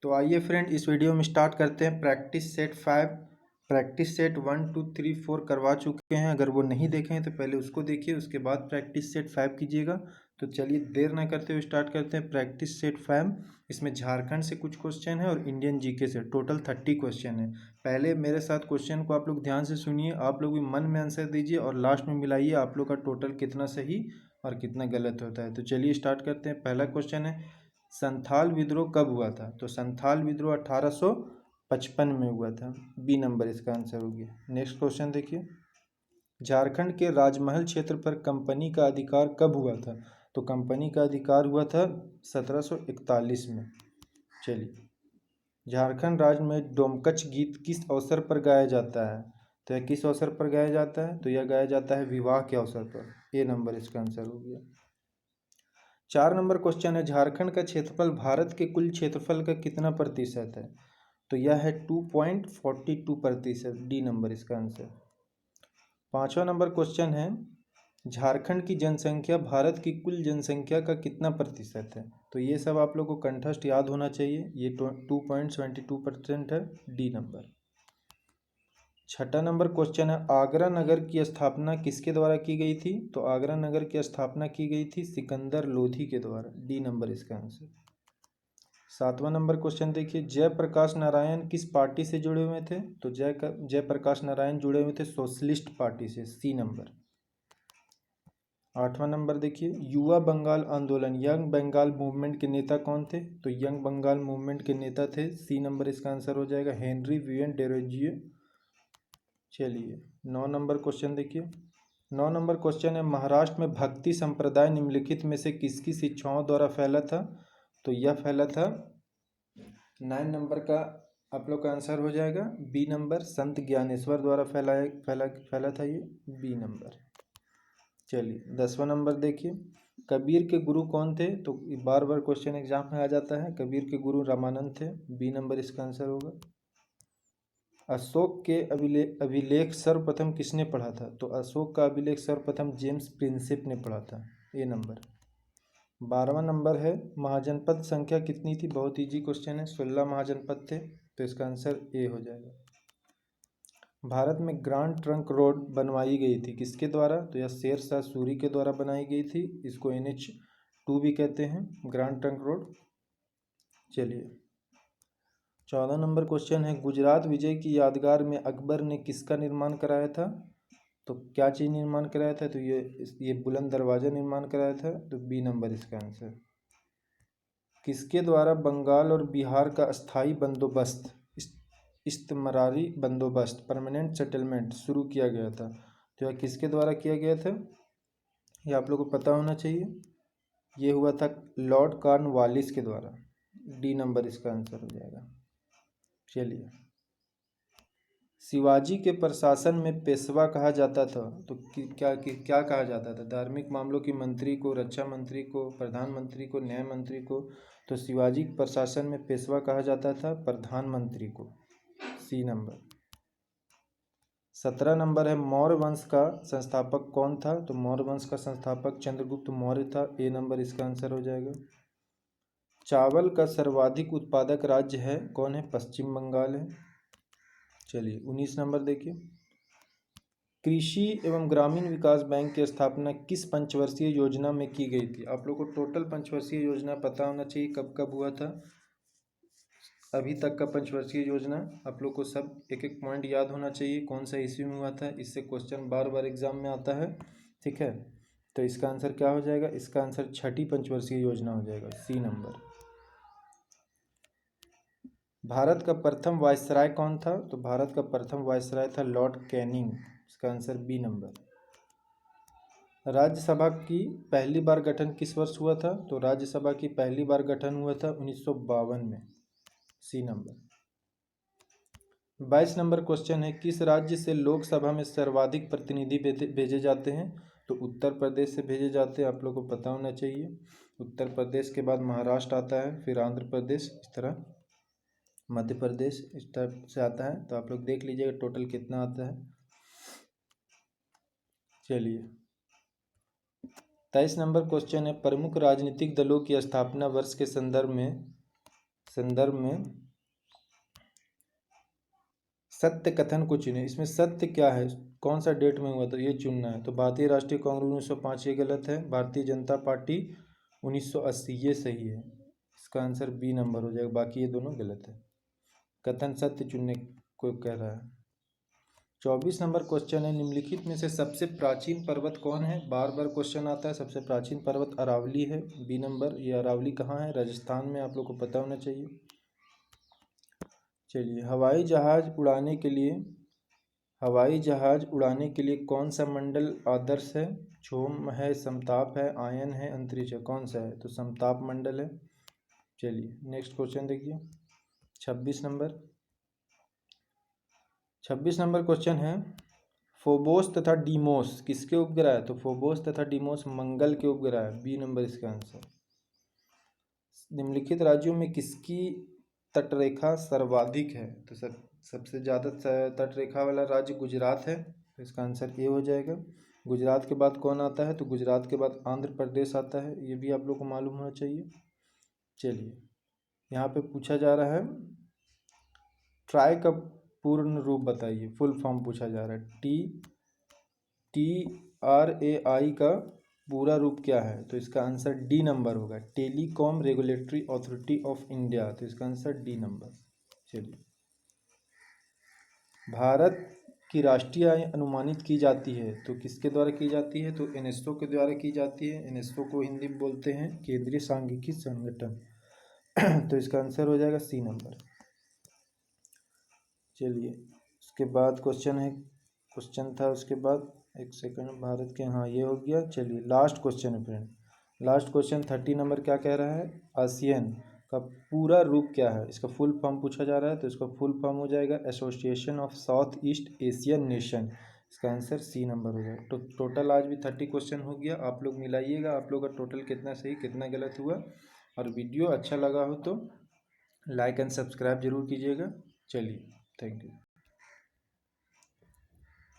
तो आइए फ्रेंड, इस वीडियो में स्टार्ट करते हैं। प्रैक्टिस सेट 5, प्रैक्टिस सेट 1 2 3 4 करवा चुके हैं। अगर वो नहीं देखे हैं तो पहले उसको देखिए, उसके बाद प्रैक्टिस सेट 5 कीजिएगा। तो चलिए देर ना करते हुए स्टार्ट करते हैं। प्रैक्टिस सेट 5, इसमें झारखंड से कुछ क्वेश्चन है और इंडियन जीके से टोटल 30 क्वेश्चन है। पहले मेरे साथ क्वेश्चन को आप लोग ध्यान से सुनिए, आप लोग भी मन में आंसर दीजिए और लास्ट में मिलाइए आप लोग का टोटल कितना सही और कितना गलत होता है। तो चलिए स्टार्ट करते हैं। पहला क्वेश्चन है, संथाल विद्रोह कब हुआ था? तो संथाल विद्रोह 1855 में हुआ था। बी नंबर इसका आंसर हो गया। नेक्स्ट क्वेश्चन देखिए, झारखंड के राजमहल क्षेत्र पर कंपनी का अधिकार कब हुआ था? तो कंपनी का अधिकार हुआ था 1741 में। चलिए, झारखंड राज्य में डोमकच गीत किस अवसर पर गाया जाता है? तो यह किस अवसर पर गाया जाता है? तो यह गाया जाता है विवाह के अवसर पर। ए नंबर इसका आंसर हो गया। 4 नंबर क्वेश्चन है, झारखंड का क्षेत्रफल भारत के कुल क्षेत्रफल का कितना प्रतिशत है? तो यह है 2.42%। डी नंबर इसका आंसर। 5वां नंबर क्वेश्चन है, झारखंड की जनसंख्या भारत की कुल जनसंख्या का कितना प्रतिशत है? तो ये सब आप लोग को कंठस्थ याद होना चाहिए। ये 2.72% है। D number. 6ठा नंबर क्वेश्चन है, आगरा नगर की स्थापना किसके द्वारा की गई थी? तो आगरा नगर की स्थापना की गई थी सिकंदर लोधी के द्वारा। डी नंबर इसका आंसर। 7वां नंबर क्वेश्चन देखिए, जयप्रकाश नारायण किस पार्टी से जुड़े हुए थे? तो जयप्रकाश नारायण जुड़े हुए थे सोशलिस्ट पार्टी से। सी नंबर। 8वां नंबर देखिए, युवा बंगाल आंदोलन यंग बंगाल मूवमेंट के नेता कौन थे? तो यंग बंगाल मूवमेंट के नेता थे। सी नंबर इसका आंसर हो जाएगा, हेनरी विवियन डेरोजियो। चलिए 9 नंबर क्वेश्चन देखिए। 9 नंबर क्वेश्चन है, महाराष्ट्र में भक्ति संप्रदाय निम्नलिखित में से किसकी शिक्षाओं द्वारा फैला था? तो यह फैला था 9 नंबर का आप लोग का आंसर हो जाएगा बी नंबर, संत ज्ञानेश्वर द्वारा फैला था ये। B number. चलिए 10वां नंबर देखिए, कबीर के गुरु कौन थे? तो बार बार क्वेश्चन एग्जाम में आ जाता है। कबीर के गुरु रामानंद थे। बी नंबर इसका आंसर होगा। अशोक के अभिलेख सर्वप्रथम किसने पढ़ा था? तो अशोक का अभिलेख सर्वप्रथम जेम्स प्रिंसेप ने पढ़ा था। ए नंबर। 12वां नंबर है, महाजनपद संख्या कितनी थी? बहुत इजी क्वेश्चन है। 16 महाजनपद थे। तो इसका आंसर ए हो जाएगा। भारत में ग्रांड ट्रंक रोड बनवाई गई थी किसके द्वारा? तो यह शेर शाह सूरी के द्वारा बनाई गई थी। इसको NH2 भी कहते हैं, ग्रांड ट्रंक रोड। चलिए 14 नंबर क्वेश्चन है, गुजरात विजय की यादगार में अकबर ने किसका निर्माण कराया था? तो क्या चीज़ निर्माण कराया था? तो ये बुलंद दरवाज़ा निर्माण कराया था। तो बी नंबर इसका आंसर। किसके द्वारा बंगाल और बिहार का अस्थाई बंदोबस्त, इस्तिमरारी बंदोबस्त, परमानेंट सेटलमेंट शुरू किया गया था? तो यह किसके द्वारा किया गया था? ये आप लोग को पता होना चाहिए। ये हुआ था लॉर्ड कॉर्नवालिस के द्वारा। डी नंबर इसका आंसर हो जाएगा। चलिए, शिवाजी के प्रशासन में पेशवा कहा जाता था। तो क्या कहा जाता था? धार्मिक मामलों की मंत्री को, रक्षा मंत्री को, प्रधानमंत्री को, न्याय मंत्री को। तो शिवाजी के प्रशासन में पेशवा कहा जाता था प्रधानमंत्री को। सी नंबर। 17 नंबर है, मौर्य वंश का संस्थापक कौन था? तो मौर्य वंश का संस्थापक चंद्रगुप्त मौर्य था। ए नंबर इसका आंसर हो जाएगा। चावल का सर्वाधिक उत्पादक राज्य है कौन है? पश्चिम बंगाल है। चलिए 19 नंबर देखिए, कृषि एवं ग्रामीण विकास बैंक की स्थापना किस पंचवर्षीय योजना में की गई थी? आप लोग को टोटल पंचवर्षीय योजना पता होना चाहिए, कब कब हुआ था अभी तक का पंचवर्षीय योजना। आप लोग को सब एक एक पॉइंट याद होना चाहिए, कौन सा ईस्वी में हुआ था। इससे क्वेश्चन बार बार एग्जाम में आता है, ठीक है। तो इसका आंसर क्या हो जाएगा? इसका आंसर छठी पंचवर्षीय योजना हो जाएगा। सी नंबर। भारत का प्रथम वायसराय कौन था? तो भारत का प्रथम वायसराय था लॉर्ड कैनिंग। इसका आंसर बी नंबर। राज्यसभा की पहली बार गठन किस वर्ष हुआ था? तो राज्यसभा की पहली बार गठन हुआ था 1952 में। सी नंबर। 22 नंबर क्वेश्चन है, किस राज्य से लोकसभा में सर्वाधिक प्रतिनिधि भेजे जाते हैं? तो उत्तर प्रदेश से भेजे जाते हैं। आप लोग को पता होना चाहिए। उत्तर प्रदेश के बाद महाराष्ट्र आता है, फिर आंध्र प्रदेश, इस तरह मध्य प्रदेश इस तरह से आता है। तो आप लोग देख लीजिएगा टोटल कितना आता है। चलिए 23 नंबर क्वेश्चन है, प्रमुख राजनीतिक दलों की स्थापना वर्ष के संदर्भ में संदर्भ में सत्य कथन को चुने। इसमें सत्य क्या है, कौन सा डेट में हुआ था ये चुनना है। तो भारतीय राष्ट्रीय कांग्रेस 1905 ये गलत है, भारतीय जनता पार्टी 1980 ये सही है। इसका आंसर बी नंबर हो जाएगा, बाकी ये दोनों गलत है। कथन सत्य चुनने को कह रहा है। 24 नंबर क्वेश्चन है, निम्नलिखित में से सबसे प्राचीन पर्वत कौन है। बार बार क्वेश्चन आता है। सबसे प्राचीन पर्वत अरावली है, बी नंबर। ये अरावली कहाँ है, राजस्थान में, आप लोग को पता होना चाहिए। चलिए, हवाई जहाज उड़ाने के लिए कौन सा मंडल आदर्श है। क्षोभ है, समताप है, आयन है, अंतरिक्ष है, कौन सा है। तो समताप मंडल है। चलिए नेक्स्ट क्वेश्चन देखिए, 26 नंबर क्वेश्चन है, फोबोस तथा डीमोस किसके उपग्रह है। तो फोबोस तथा डीमोस मंगल के उपग्रह है, बी नंबर इसका आंसर। निम्नलिखित राज्यों में किसकी तटरेखा सर्वाधिक है। तो सबसे ज़्यादा तटरेखा वाला राज्य गुजरात है, तो इसका आंसर ए हो जाएगा। गुजरात के बाद कौन आता है। तो गुजरात के बाद आंध्र प्रदेश आता है, ये भी आप लोग को मालूम होना चाहिए। चलिए, यहाँ पे पूछा जा रहा है ट्राई का पूर्ण रूप बताइए, फुल फॉर्म पूछा जा रहा है। TRAI का पूरा रूप क्या है। तो इसका आंसर डी नंबर होगा, telecom regulatory authority of India. तो इसका आंसर डी नंबर। चलिए, भारत की राष्ट्रीय आय अनुमानित की जाती है, तो किसके द्वारा की जाती है। तो यूनेस्को के द्वारा की जाती है। यूनेस्को को हिंदी में बोलते हैं केंद्रीय सांख्यिकी संगठन। तो इसका आंसर हो जाएगा सी नंबर। चलिए, उसके बाद क्वेश्चन था उसके बाद, एक सेकंड, भारत के, हाँ ये हो गया। चलिए लास्ट क्वेश्चन है फ्रेंड, लास्ट क्वेश्चन 30 नंबर क्या कह रहा है, आसियान का पूरा रूप क्या है। इसका फुल फॉर्म पूछा जा रहा है। तो इसका फुल फॉर्म हो जाएगा association of south east Asian nation. इसका आंसर सी नंबर हो जाएगा। तो टोटल आज भी 30 क्वेश्चन हो गया। आप लोग मिलाइएगा, आप लोग का टोटल कितना सही कितना गलत हुआ। और वीडियो अच्छा लगा हो तो लाइक एंड सब्सक्राइब जरूर कीजिएगा। चलिए, थैंक यू।